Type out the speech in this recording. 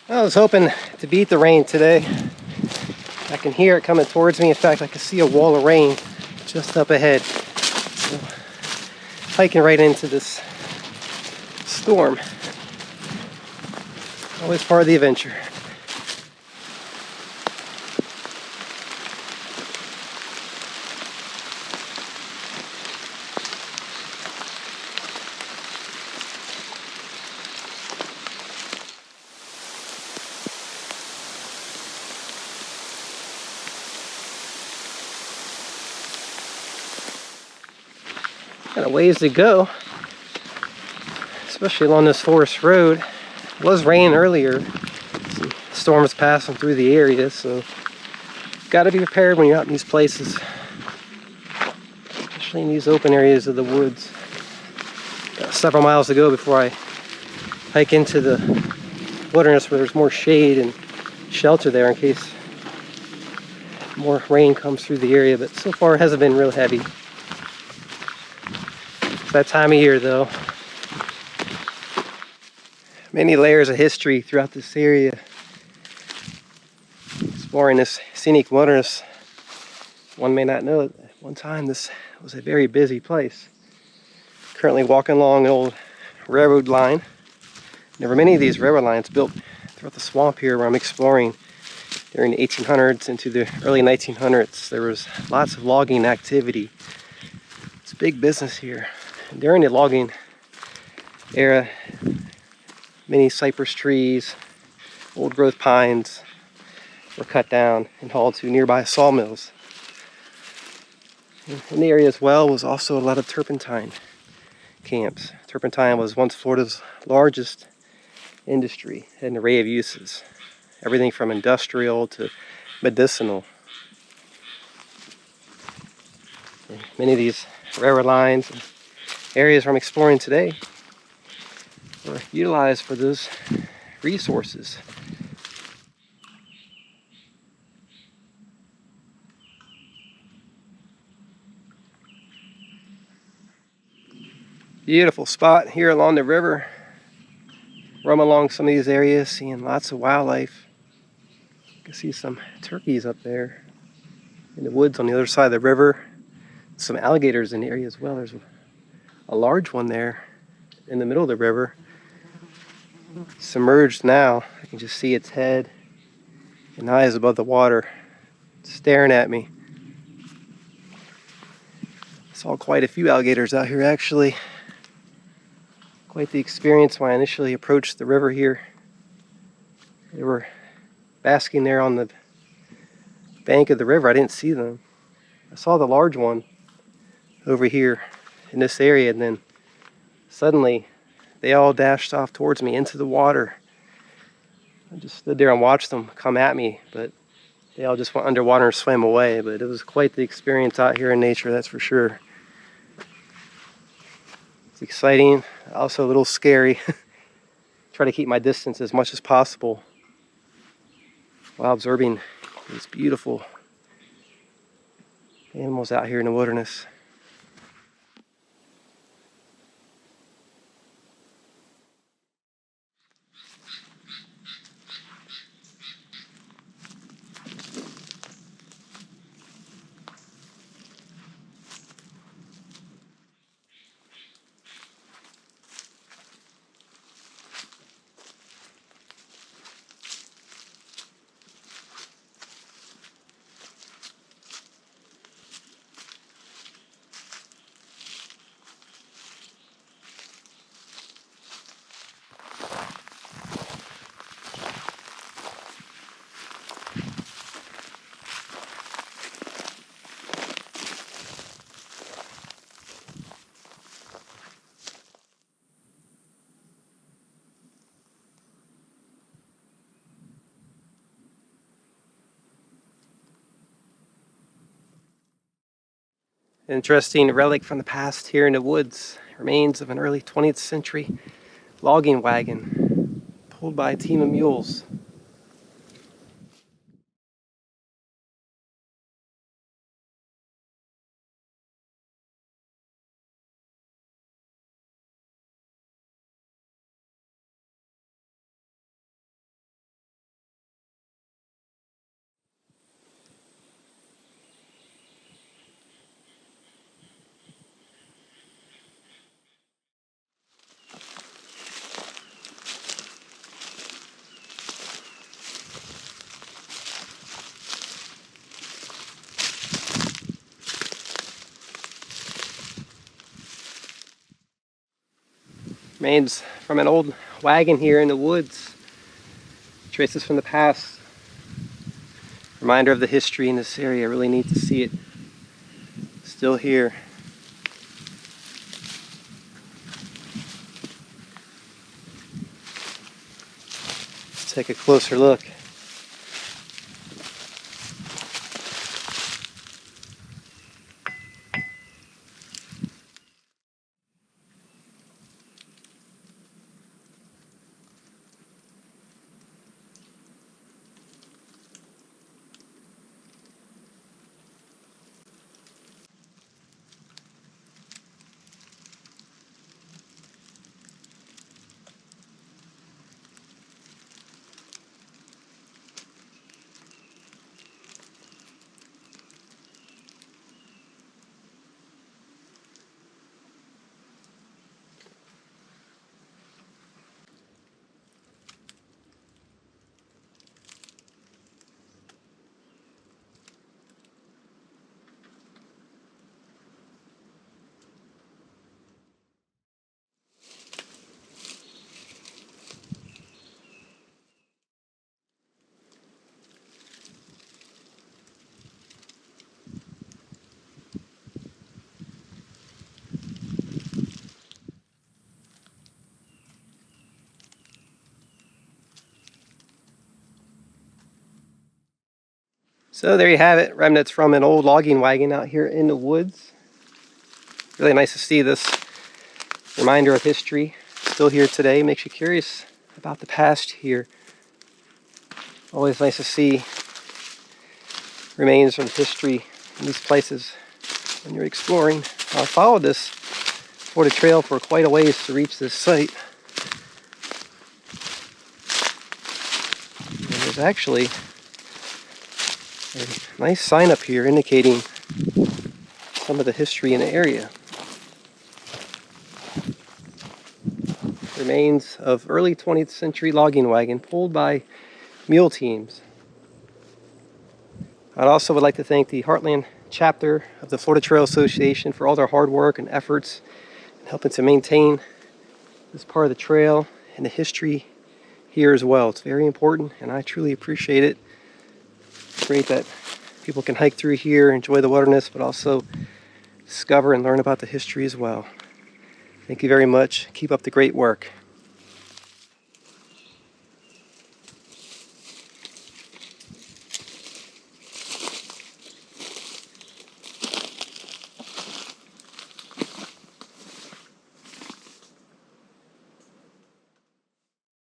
I was hoping to beat the rain today. I can hear it coming towards me. In fact, I can see a wall of rain just up ahead. So, hiking right into this storm. Always part of the adventure. Got a ways to go, especially along this forest road. It was raining earlier. Some storms passing through the area, so got to be prepared when you're out in these places, especially in these open areas of the woods. Got several miles to go before I hike into the wilderness where there's more shade and shelter there in case more rain comes through the area, but so far it hasn't been real heavy. It's that time of year though. Many layers of history throughout this area. Exploring this scenic wilderness, one may not know it, at one time this was a very busy place. Currently walking along an old railroad line. There were many of these railroad lines built throughout the swamp here where I'm exploring during the 1800s into the early 1900s. There was lots of logging activity. It's big business here. And during the logging era, many cypress trees, old growth pines were cut down and hauled to nearby sawmills. In the area as well was also a lot of turpentine camps. Turpentine was once Florida's largest industry, had an array of uses. Everything from industrial to medicinal. And many of these railroad lines and areas where I'm exploring today were utilized for those resources. Beautiful spot here along the river. Roam along some of these areas, seeing lots of wildlife. You can see some turkeys up there in the woods on the other side of the river. Some alligators in the area as well. There's a large one there in the middle of the river. Submerged now. I can just see its head and eyes above the water, staring at me. Saw quite a few alligators out here actually. Quite the experience when I initially approached the river here. They were basking there on the bank of the river. I didn't see them. I saw the large one over here in this area, and then suddenly they all dashed off towards me into the water. I just stood there and watched them come at me, but they all just went underwater and swam away. But it was quite the experience out here in nature, that's for sure. It's exciting, also a little scary. Try to keep my distance as much as possible while observing these beautiful animals out here in the wilderness. Interesting relic from the past here in the woods. Remains of an early 20th century logging wagon pulled by a team of mules. Remains from an old wagon here in the woods. Traces from the past. Reminder of the history in this area. Really neat to see it still here. Let's take a closer look. So there you have it, remnants from an old logging wagon out here in the woods. Really nice to see this reminder of history still here today. Makes you curious about the past here. Always nice to see remains from history in these places when you're exploring. I followed this Florida trail for quite a ways to reach this site. And there's actually a nice sign up here indicating some of the history in the area. Remains of early 20th century logging wagon pulled by mule teams. I also would like to thank the Heartland chapter of the Florida Trail Association for all their hard work and efforts in helping to maintain this part of the trail and the history here as well. It's very important and I truly appreciate it. It's great that people can hike through here, enjoy the wilderness, but also discover and learn about the history as well. Thank you very much. Keep up the great work.